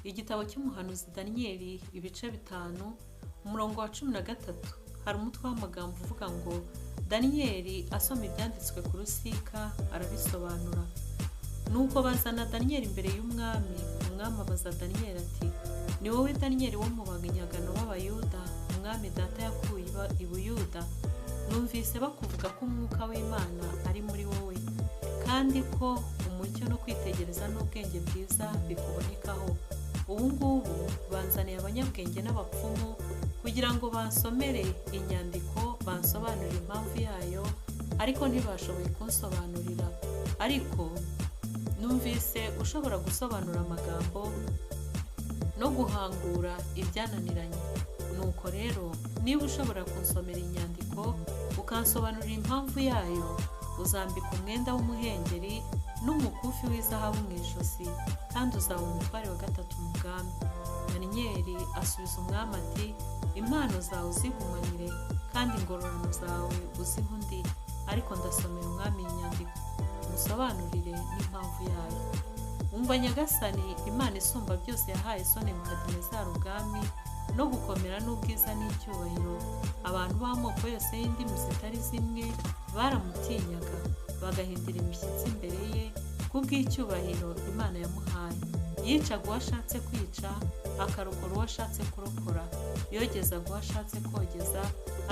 Igitabo cy'umuhanuzi Daniyeli ibice 5 umurongo wa 13 hari umutwe w'amagambo uvuga ngo Daniyeli asoma ibyanditswe ku rusika arabisobanura. Nuko bazana Daniyeli imbere y'umwami. Umwami abaza Daniyeli ati, ni wowe Daniyeli wo mu banyagano b'Abayuda umwami data yakuye i Buyuda? Numvise bakuvuga ko umwuka w'Imana ari muri wowe, kandi ko umucyo no kwitegereza n'ubwenge bwiza bikubonekaho. Ubu ngubu banzaniye abanyabwenge n'abapfumu kugira ngo bansomere inyandiko bansobanurire impamvu yayo, ariko ntibashoboye kunsobanurira. Ariko numvise ushobora gusobanura amagambo no guhangura ibyananiranye. Nuko rero niba ushobora kunsomera inyandiko ukansobanurira impamvu yayo, uzambika umwenda w'umuhengeri n'umukufi w'izahabu mu ijosi, kandi uzaba umutware wa 3 mu bwami. Daniyeli asubiza umwami ati, impano zawe uzigumanire, kandi ingororano zawe uzihe undi, ariko ndasomera umwami inyandiko musobanurire n'impamvu yayo. Umva nyagasani, Imana isumba byose yahaye so Nebukadinezari ubwami no gukomera n'ubwiza n'icyubahiro. Abantu b'amoko yose y'indimi zitari zimwe baramutinyaga, bagahindira imishyitsi imbere ye kubw'icyubahiro Imana yamuhaye. Yicaga uwo ashatse kwica, akarokora uwo ashatse kurokora, yogezaga uwo ashatse kogeza,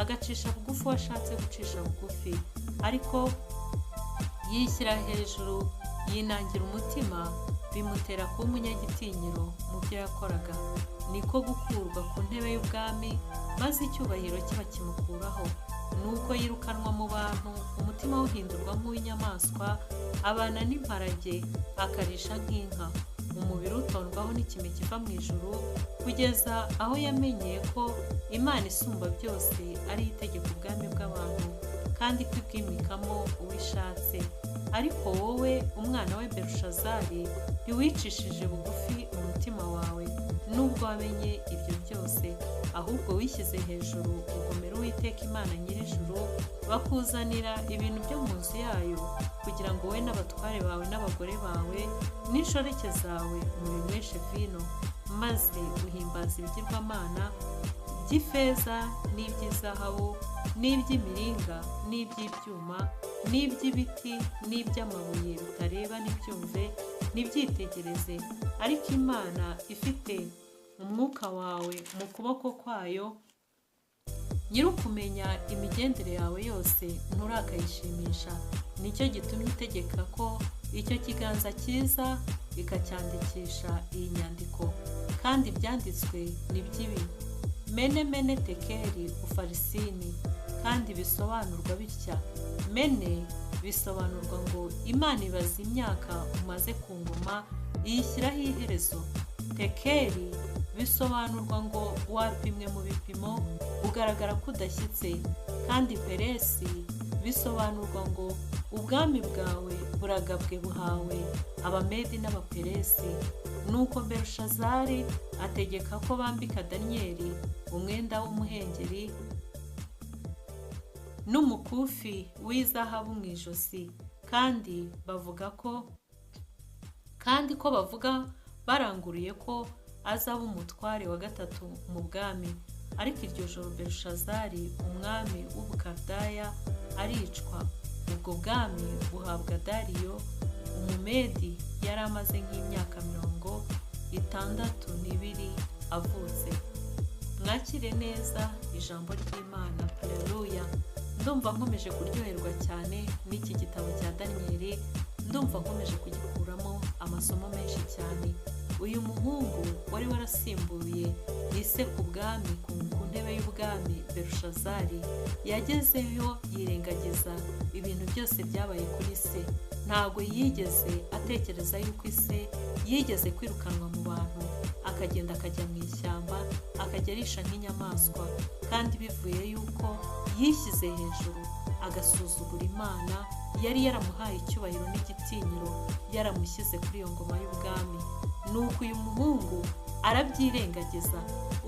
agacisha bugufi uwo ashatse gucisha bugufi. Ariko yishyira hejuru, yinangira umutima, bimutera kuba umunyagitinyiro mu byo yakoraga. Niko gukurwa ku ntebe y'ubwami, maze icyubahiro kiba kimukuraho. Nuko yirukanwa mu bantu, umutima uhindurwa nk'uw'inyamaswa, abana n'imparage, akarisha nk'inka. Umubiri utondwaho n'ikime kiva mu ijuru, kugeza aho yamenyeye ko Imana isumba byose ari itegeka ubwami bw'abantu, kandi ko ibwimikamo uwo ishatse. Ariko wowe umwana we Belushazari, ntiwicishije bugufi umutima wawe nubwo wamenye ibyo byose, ahubwo wishyize hejuru ugomera Uwiteka Imana nyir'ijuru, bakuzanira ibintu byo mu nzu yayo, kugira ngo wowe n'abatware bawe n'abagore bawe n'inshoreke zawe mubinyweshe vino, maze uhimbaza ibigirwamana by'ifeza n'iby'izahabu n'iby'imiringa n'iby'ibyuma n'iby'ibiti n'iby'amabuye bitareba n'ibyumve n'ibyitegereze. Ariko Imana ifite umwuka wawe mu kuboko kwayo, nyir'ukumenya imigendere yawe yose nturakayishimisha. Nicyo gitumye itegeka ko icyo kiganza cyiza ikacyandikisha iyi nyandiko. Kandi ibyanditswe ni by'ibi: mene tekeri ufarisini. Kandi bisobanurwa bitya: mene bisobanurwa ngo Imana ibaza imyaka umaze ku ngoma, iyishyiraho iherezo. Tekeri bisobanurwa ngo wapimwe mu bipimo, ugaragara ko udashyitse. Kandi peresi bisobanurwa ngo ubwami bwawe buragabwe buhawe Abamedi n'Abaperesi. Nuko Belushazari ategeka ko bambika Daniyeli umwenda w'umuhengeri n'umukufi w'izahabu mu ijosi, kandi ko bavuga baranguriye ko azaba umutware wa 3 mu bwami. Ariko iryo joro Belushazari umwami w'Ubukaldaya aricwa. Ubwo bwami buhabwa Dariyo Umumedi, yari amaze nk'imyaka 62 avutse. Mwakire neza ijambo ry'Imana. Haleluya! Ndumva nkomeje kuryoherwa cyane n'iki gitabo cya Daniyeli. Ndumva nkomeje kugikuramo amasomo menshi cyane. Uyu muhungu wari warasimbuye ise ku bwami, ku ntebe y'ubwami, Belushazari, yagezeyo yirengagiza ibintu byose byabaye kuri se. Ntabwo yigeze atekereza yuko ise yigeze kwirukanwa mu bantu, akagenda akajya mu ishyamba, akajya arisha nk'inyamaswa, kandi bivuye yuko yishyize hejuru agasuzugura Imana yari yaramuhaye icyubahiro n'igitinyiro, yaramushyize kuri iyo ngoma y'ubwami. Nuko uyu muhungu arabyirengagiza.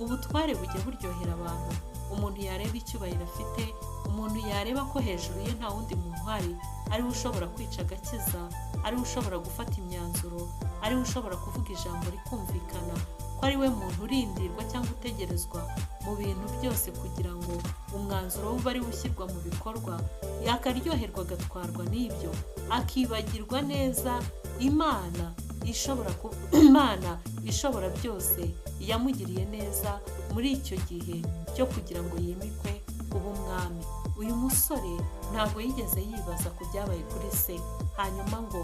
Ubutware bujya buryohera abantu. Umuntu yareba icyubahiro afite, umuntu yareba ko hejuru ye nta wundi muntu uhari, ariwe ushobora kwica agakiza, ari we ushobora gufata imyanzuro, ari we ushobora kuvuga ijambo rikumvikana, ko ari we muntu urindirwa cyangwa utegerezwa mu bintu byose kugira ngo umwanzuro we ube ari ushyirwa mu bikorwa, yakaryoherwa agatwarwa n'ibyo, akibagirwa neza Imana ishobora byose yamugiriye neza muri icyo gihe cyo kugira ngo yimikwe kuba umwami. Uyu musore ntabwo yigeze yibaza ku byabaye kuri se, hanyuma ngo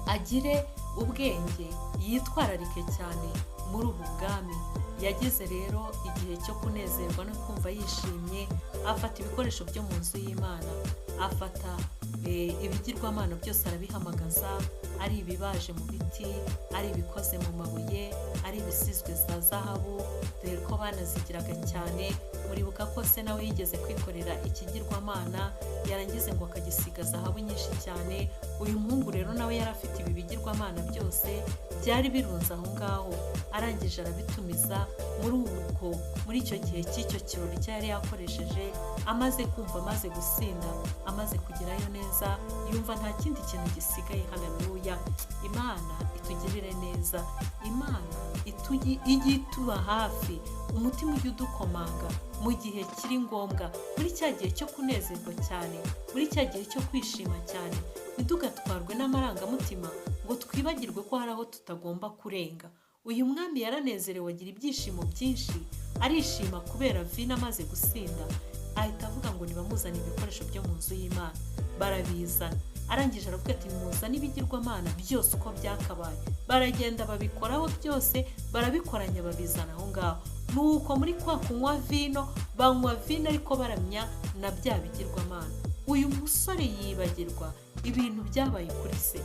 agire ubwenge yitwararike cyane muri ubu bwami. Yageze rero igihe cyo kunezerwa no kumva yishimye, afata ibikoresho byo mu nzu y'Imana, afata ibigirwamana byose arabihamagaza, ari ibibaje mu biti, ari ibikoze mu mabuye, ari ibisizwe za zahabu, dore ko banazigiraga cyane. Muribuka ko se nawe yigeze kwikorera ikigirwamana, yarangize ngo akagisiga zahabu nyinshi cyane. Uyu muhungu rero nawe yari afite ibi bigirwamana byose byari birunze aho ngaho, arangije arabitumiza muri icyo gihe cy'icyo kirori cyari yakoresheje. Amaze kumva, amaze gusinda, amaze kugerayo neza, yumva nta kindi kintu gisigaye. Haleluya! Imana itugirire neza, Imana ijye ituba hafi, umutima ujye udukomanga mu gihe kiri ngombwa, muri cya gihe cyo kunezerwa cyane, muri cya gihe cyo kwishima cyane. Ntidugatwarwe n'amarangamutima ngo twibagirwe ko hari aho tutagomba kurenga. Uyu mwami yaranezerewe, agira ibyishimo byinshi, arishima kubera vino amaze gusinda. Ahita avuga ngo nibamuzane ibikoresho byo mu nzu y'Imana. Barabizana, arangije aravuga ati muzane ibigirwamana byose uko byakabaye. Baragenda babikoraho byose, barabikoranya babizana aho ngaho. Nuko muri kwa kunywa vino, banywa vino ariko baramya na bya bigirwamana. Uyu musore yibagirwa ibintu byabaye kuri se,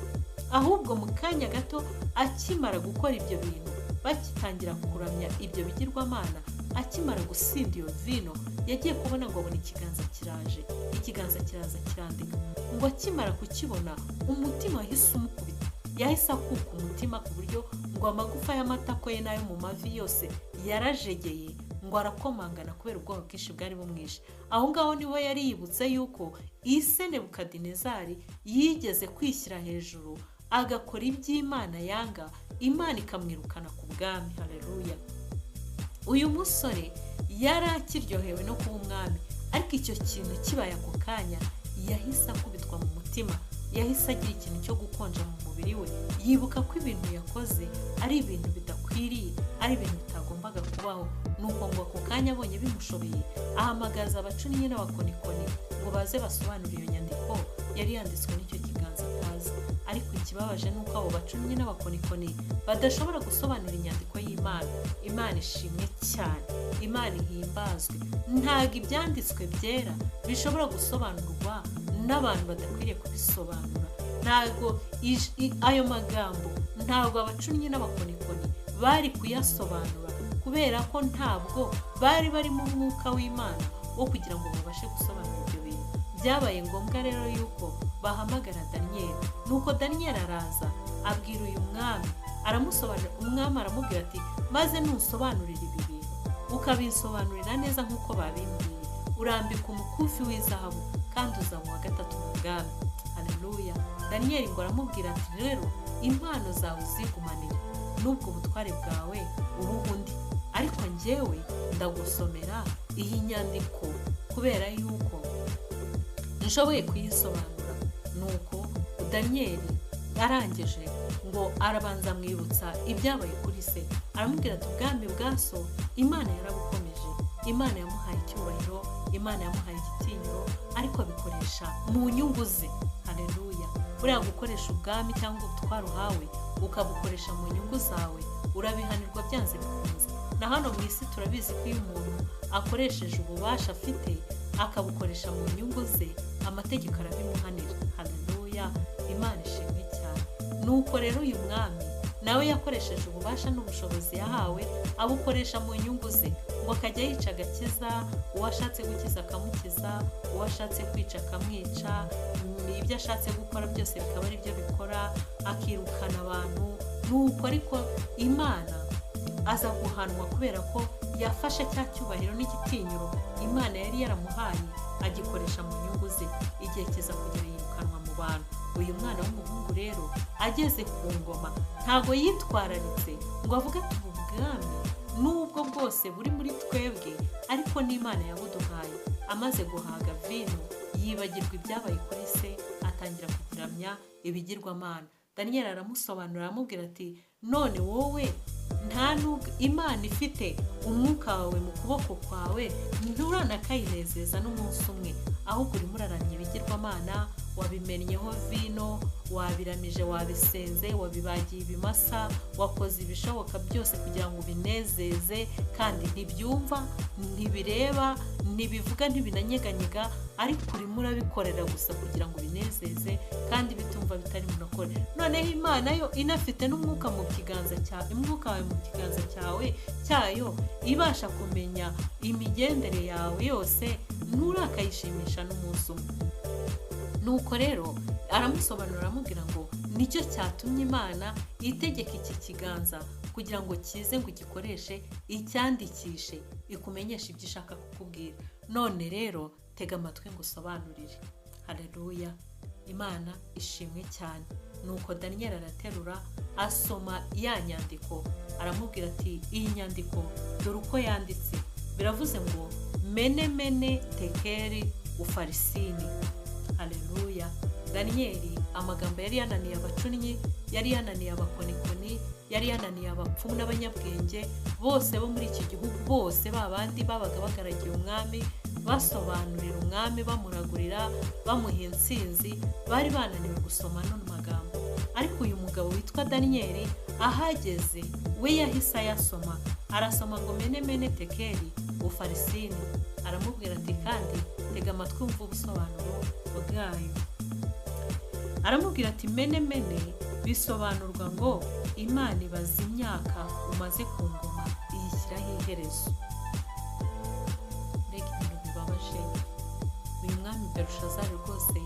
ahubwo mu kanya gato akimara gukora ibyo bintu, bagitangira kuramya ibyo bigirwamana, akimara gusinda iyo vino, yagiye kubona ngo abona ikiganza kiraje, ikiganza kiraza kirandika. Ngo akimara kukibona, umutima wahise umukubita, yahise akuka umutima ku buryo ngo amagufa y'amatako ye n'ayo mu mavi yose yarajegeye, ngo arakomangana kubera ubwoba bwinshi bwari bumwishe. Aho ngaho niho yari yibutse yuko ise Nebukadinezari yigeze kwishyira hejuru agakora iby'Imana yanga, Imana ikamwirukana ku bwami. Haleluya! Uyu musore yari akiryohewe no kuba umwami, ariko icyo kintu kibaye ako kanya yahise akubitwa mu mutima, yahise agira ikintu cyo gukonja mu mubiri we. Yibuka ko ibintu yakoze ari ibintu bidakwiriye, ari ibintu bitagombaga kubaho. Nuko ngo ako kanya abonye bimushobeye, ahamagaza abacunnyi n'abakonikoni ngo baze basobanure iyo nyandiko yari yanditswe n'icyo kiganza atazi. Ariko ikibabaje ni uko abo bacunnyi n'abakonikoni badashobora gusobanura inyandiko y'Imana. Imana ishimwe cyane, Imana ihimbazwe. Ntabwo ibyanditswe byera bishobora gusobanurwa n'abantu badakwiriye kubisobanura. Ntabwo ayo magambo, ntabwo abacunnyi n'abakonikoni bari kuyasobanura, kubera ko ntabwo bari bari mu mwuka w'Imana wo kugira ngo babashe gusobanura ibyo bintu. Byabaye ngombwa rero yuko bahamagara Daniyeli. Nuko Daniyeli araza abwira uyu mwami, aramusobanurira. Umwami aramubwira ati maze ntusobanurire ibi bintu, ukabinsobanurira neza nk'uko babimbwiye, urambika umukufi w'izahabu kandi uzaba uwa gatatu mu bwami. Haleluya! Daniyeli ngo aramubwira ati rero impano zawe uzigumanire, n'ubwo butware bwawe ubundi, ariko njyewe ndagusomera iyi nyandiko kubera yuko nshoboye kuyisobanura. Nuko Daniyeli arangije ngo arabanza amwibutsa ibyabaye kuri se, aramubwira ati ubwami bwa so Imana yarabukomeje, Imana yamuhaye icyubahiro, Imana yamuhaye igitinyiro, ariko abikoresha mu nyungu ze. Haleluya! Buriya gukoresha ubwami cyangwa ubutware uhawe ukabukoresha mu nyungu zawe, urabihanirwa byanze bikunze. Na hano mu isi turabizi ko iyo umuntu akoresheje ububasha afite akabukoresha mu nyungu ze, amategeko arabimuhanira. Haleluya! Imana ishimwe cyane. Nuko rero uyu mwami nawe yakoresheje ububasha n'ubushobozi yahawe, abukoresha mu nyungu ze, ngo akajya yica agakiza, uwo ashatse gukiza akamukiza, uwo ashatse kwica akamwica, ibyo ashatse gukora byose bikaba ari byo bikora, akirukana abantu. Nuko ariko Imana aza guhanwa kubera ko yafashe cya cyubahiro n'igitinyiro Imana yari yaramuhaye agikoresha mu nyungu ze. Igihe kiza kugera yirukanwa mu bantu. uyu mwana w'umuhungu rero ageze ku ngoma ntago yitwararitse ngo avuge ati ubu bwami nubwo bwose buri muri twebwe ariko n'Imana yabuduhaye. Amaze guhaga vino yibagirwa ibyabaye kuri se, atangira kugiramya ibigirwamana. Daniyeli aramusobanurira aramubwira ati none wowe nta nubwo Imana ifite umwuka wawe mu kuboko kwawe nturanakayinezeza n'umunsi umwe, ahubwo urimo uraramya ibigirwamana, wabimennyeho vino, wabiramije, wabisenze, wabibagiye ibimasa, wakoze ibishoboka byose kugira ngo ubinezeze, kandi ntibyumva, ntibireba, ntibivuga, ntibinanyeganyega, ariko urimo urabikorera gusa kugira ngo ubinezeze kandi bitumva bitari munakore. Noneho Imana yo inafite n'umwuka mu kiganza cyawe, umwuka wawe mu kiganza cyayo ibasha kumenya imigendere yawe yose, nturakayishimisha n'umunsi umwe. Nuko rero aramusobanurira aramubwira ngo nicyo cyatumye Imana itegeka iki kiganza kugira ngo kize ngo gikoreshe icyandikishe, ikumenyeshe ibyo ishaka kukubwira. None rero tega amatwi ngo usobanurire. Haleluya, Imana ishimwe cyane. Nuko Daniyeli araterura asoma ya nyandiko, aramubwira ati iyi nyandiko dore uko yanditse, biravuze ngo mene tekeri ufarisini. Haleluya. Daniyeli amagambo yari yananiye abacunnyi, yari yananiye abakonikoni, yari yananiye abapfumu n'abanyabwenge bose bo muri iki gihugu, bose babandi babaga bagaragiye umwami, basobanurira umwami, bamuragurira, bamuha intsinzi, bari bananiwe gusoma no magambo. Ariko uyu mugabo witwa Daniyeli ahageze we yahise ayasoma, arasoma ngo mene tekeri ufarisini. Aramubwira ati kandi tega amatwi umva ubusobanuro bwayo. Aramubwira ati mene bisobanurwa ngo Imana ibaza imyaka umaze ku ngoma iyishyiraho iherezo. Mbega ibintu bibabaje. Uyu mwami Berushazari rwose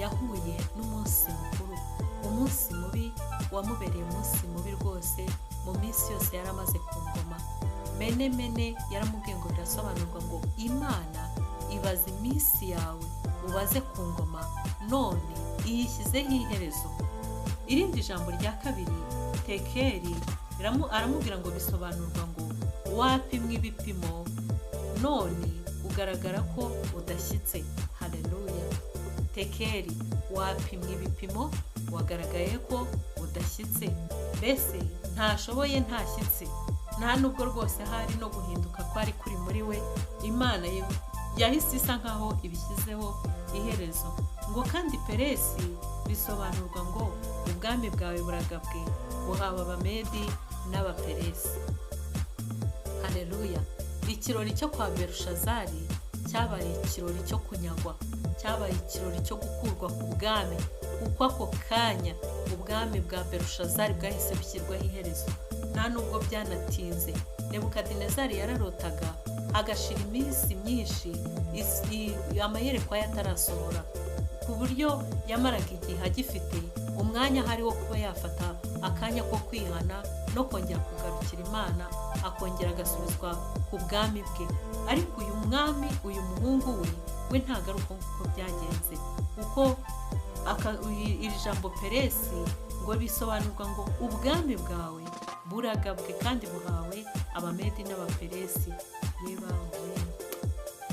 yahuye n'umunsi mukuru, umunsi mubi wamubereye umunsi mubi rwose. Mu minsi yose yari amaze ku ngoma, mene yaramubwiye ngo birasobanurwa ngo Imana ibaza iminsi yawe ubaze ku ngoma, none iyishyizeho iherezo. Irindi jambo rya kabiri tekeri aramubwira ngo bisobanurwa ngo wapimwe ibipimo, none ugaragara ko udashyitse. Haleluya. Tekeri wapimwe ibipimo, wagaragaye ko udashyitse, mbese ntashoboye, ntashyitse, nta nubwo rwose hari no guhinduka kwari kuri muri we. Imana yahise isa nkaho ibishyizeho iherezo. Ngo kandi peresi bisobanurwa ngo ubwami bwawe buragabwe, buhawe abamedi n'abaperesi. Haleluya. Ikirori cyo kwa Berushazari cyabaye ikirori cyo kunyagwa, cyabaye ikirori cyo gukurwa ku bwami, kuko ako kanya ubwami bwa Berushazari bwahise bushyirwaho iherezo. Nta nubwo byanatinze, Nebukadinezari yararotaga agashira iminsi myinshi amayerekwa yatarasohora, ku buryo yamaraga igihe agifite umwanya ahari wo kuba yafata akanya ko kwihana no kongera kugarukira Imana, akongera agasubizwa ku bwami bwe. Ariko uyu mwami, uyu muhungu we ntago ari uko byagenze, kuko iri jambo peresi ngo bisobanurwa ngo ubwami bwawe buragabwe kandi buhawe abamedi n'abaperesi.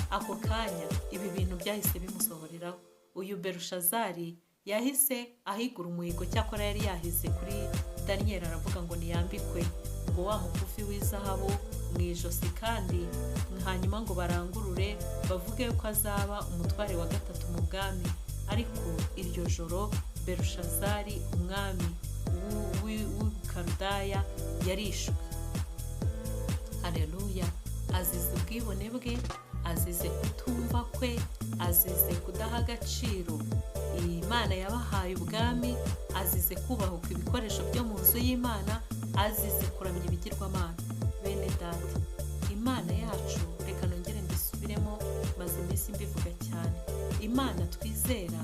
Ako kanya ibi bintu byahise bimusohoreraho. Uyu Berushazari yahise ahigura umuhigo, cyakora yari yahize kuri Daniyeli, aravuga ngo niyambikwe ngo wa mukufi w'izahabu mu ijosi, kandi hanyuma ngo barangurure bavuge ko azaba umutware wa gatatu mu bwami. Ariko iryo joro Berushazari umwami w'Ubukaludaya yarishwe. Haleluya. Azize ubwibone bwe, azize kutumva kwe, azize kudaha agaciro Imana yabahaye ubwami, azize kubahuka ibikoresho byo mu nzu y'Imana, azize kuramya ibigirwamana. Bene data, Imana yacu, reka nongere mbisubiremo, maze iminsi mbivuga cyane, Imana twizera,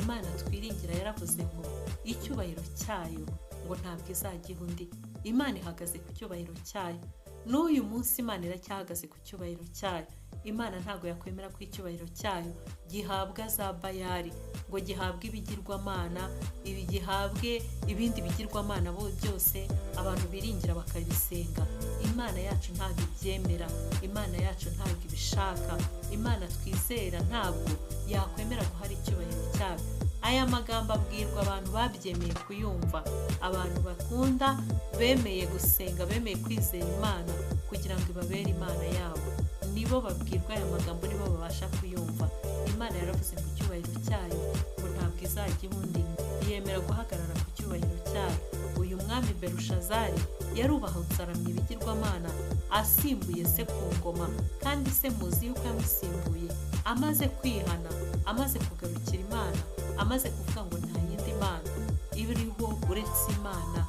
Imana twiringira yaravuze ngo icyubahiro cyayo ngo ntabwo izagiha undi. Imana ihagaze ku cyubahiro cyayo, n'uyu munsi Imana iracyahagaze ku cyubahiro cyayo. Imana ntabwo yakwemera ko icyubahiro cyayo gihabwa za Bayali, ngo gihabwe ibigirwamana, gihabwe ibindi bigirwamana byose abantu biringira bakabisenga. Imana yacu ntabwo ibyemera, Imana yacu ntabwo ibishaka. Imana twizera ntabwo yakwemera guhara icyubahiro cyayo. Aya magambo abwirwa abantu babyemeye kuyumva, abantu bakunda, bemeye gusenga, bemeye kwizera Imana kugira ngo ibabere Imana yabo. Nibo babwirwa aya magambo, nibo babasha kuyumva. Imana yaravuze ngo icyubahiro cyayo ngo ntabwo izajya ihundinga, yemera guhagarara ku cyubahiro cyayo. Uyu mwami Belushazari yarubahutse aramya ibigirwamana, asimbuye se ku ngoma, kandi se muzi yuko yamusimbuye amaze kwihana, amaze kugarukira Imana, amaze kuvuga ngo nta yindi mana ibiriho uretse Imana,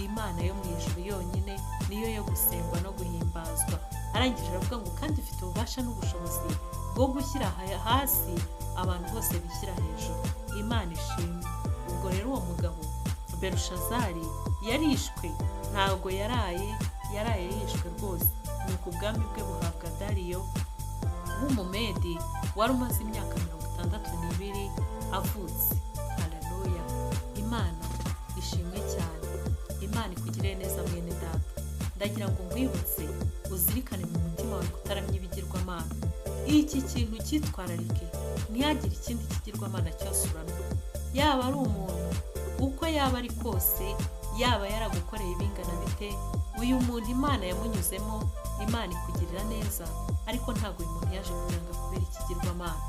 Imana yo mu ijuru yonyine niyo yo gusengwa no guhimbazwa. Arangije aravuga ngo kandi ifite ububasha n'ubushobozi bwo gushyira hasi abantu bose bishyira hejuru. Imana ishimwe. Ubwo rero uwo mugabo Belushazari yarishwe, ntabwo yaraye yishwe rwose. Nuko ubwami bwe buhabwa Dariyo w'Umumedi wari umaze imyaka 62 avutse. Haleluya. Imana ishimwe cyane. Imana ikugirire neza mwene data. Ndagira ngo ngwibutse uzirikane mu mutima wawe kutaramya ibigirwamana. Iki kintu cyitwararike, ntihagire ikindi kigirwamana cyose uramya. Yaba ari umuntu uko yaba ari kose, yaba yaragukoreye ibingana bite, uyu muntu Imana yamunyuzemo, Imana ikugirira neza, ariko ntabwo uyu muntu yaje kugira ngo akubere ikigirwamana.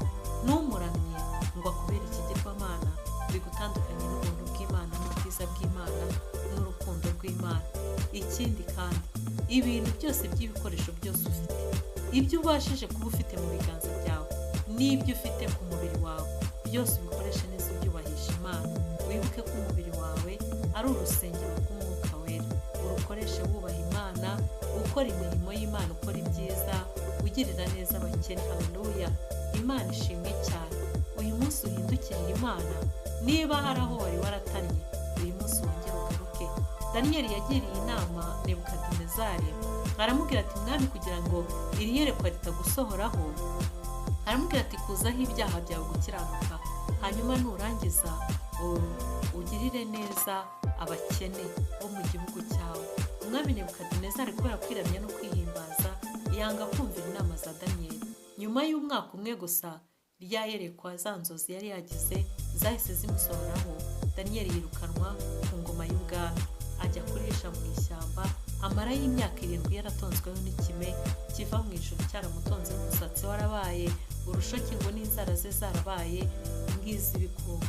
N'umuramye ngo akubere ikigirwamana, bigutandukanye n'ubuntu bw'Imana n'ubwiza bw'Imana n'urukundo rw'Imana. Ikindi kandi, ibintu byose by'ibikoresho byose ufite, ibyo ubashije kuba ufite mu biganza byawe n'ibyo ufite ku mubiri wawe, byose ubikoreshe neza ubyubahisha Imana. Wibuke ko umubiri wawe ari urusengero rw'Umwuka Wera. Urukoreshe wubaha Imana, ukora imirimo y'Imana, ukora ibyiza, ugirira neza abakene. Haleluya. Imana ishimwe cyane. Uyu munsi uhindukirire Imana. Niba hari aho wari waratanye, uyu munsi wongere ugaruke. Daniyeli yagiriye inama Nebukadinezari, aramubwira ati mwami, kugira ngo iri yerekwa ritagusohoraho, aramubwira ati kuzaho ibyaha byawe gukiranuka, hanyuma nurangiza ugirire neza abakene bo mu gihugu cyawe. Umwami Nebukadinezari kubera kwiramya no kwihimbaza, yanga kumvira inama za Daniyeli. Nyuma y'umwaka umwe gusa, rya yerekwa za nzozi yari yagize zahise zimusohoraho. Daniyeli yirukanwa ku ngoma y'ubwami, ajya kurisha mu ishyamba, amarayo imyaka 7 yaratonzweho n'ikime kiva mu ijuru cyaramutonze, umusatsi warabaye urushoki, ngo n'inzara ze zarabaye nk'iz'ibikoko.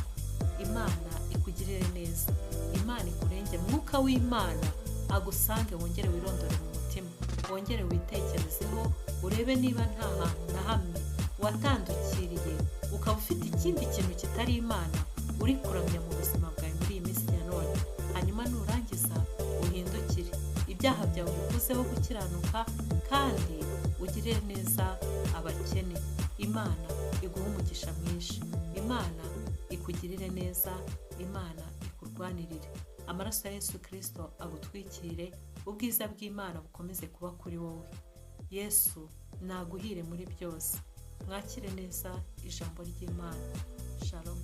Imana ikugirire neza. Imana ikurengere. Mwuka w'Imana agusange, wongere wirondore mu mutima, wongere witekerezeho, urebe niba nta hantu na hamwe watandukiriye, ukaba ufite ikindi kintu kitari Imana uri kuramya mu buzima bwawe muri iyi minsi ya none. Hanyuma nurangiza uhindukire, ibyaha byawe bikuzeho gukiranuka, kandi ugirire neza abakene. Imana iguha umugisha mwinshi. Imana ikugirire neza. Imana ikurwanirire. Amaraso ya Yesu Kristo agutwikire, ubwiza bw'Imana bukomeze kuba kuri wowe. Yesu naguhire muri byose. Mwakire neza ijambo ry'Imana. Shalom.